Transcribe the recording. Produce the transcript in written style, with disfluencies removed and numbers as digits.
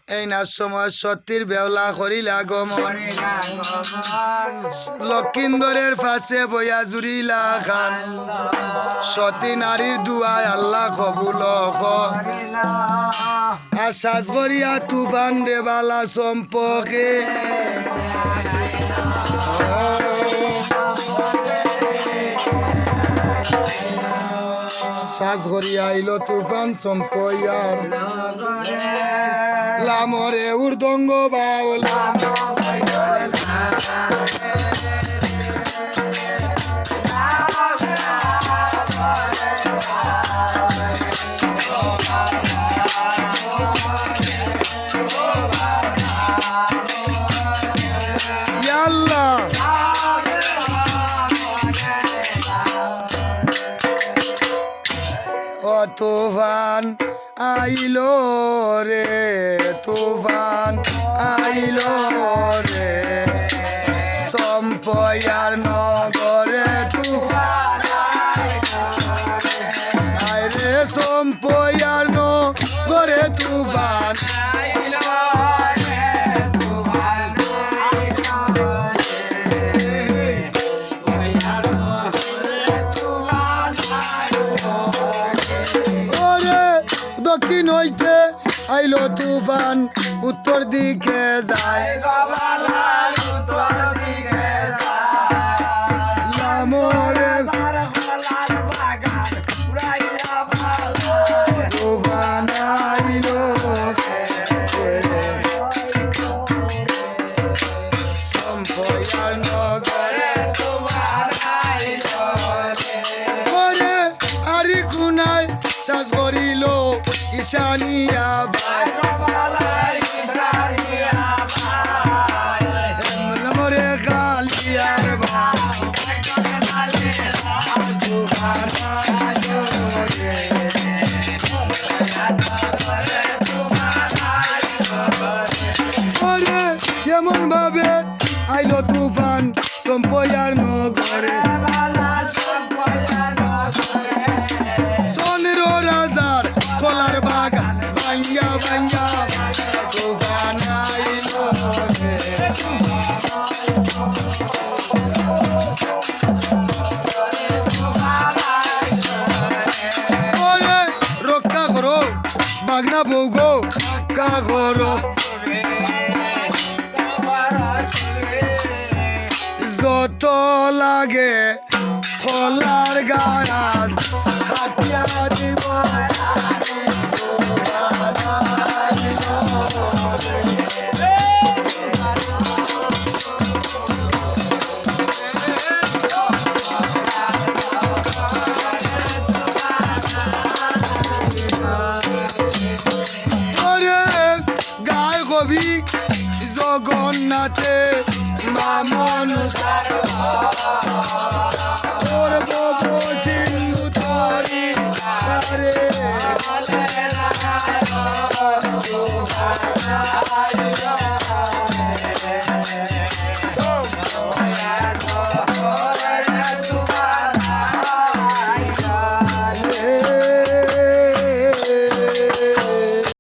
এই না সময় সত্যির বেওলা করিলা গমন লক্ষিন্দরের পাশে বইয়া জুড়িলা খান সতী নারীর দুয়ায় আল্লাহ কবুল আর শ্বাস করিয়া তুফান রে বালা সম্পর্কে শ্বাস করিয়া আইল তুফান সম্পয়ার লামরে উর্দঙ্গ বাউলা তুফান আইলো রে তুফান আইলো রে সম্পয়ার নগরে তুফান আইরে সম্পয়ার নগরে তুফান দক্ষিণ হইতে আইলো তুফান উত্তর দিকে যায় লামরে তুফান আইলো সম্পয়ার নগরে ওরে আরি খুনায় শ্বাস করিল ঈশানিয়া মরে কালিয়ার এমন ভাবে আইলো তুফান সম্পয়ার নগরে সোনের রাজার কলার বাগান ভাঙ্গা ভাঙ্গা তুফান আইলো রক্ষা করো বাগনা বৌগো কা করো যত লাগে কলার গাছ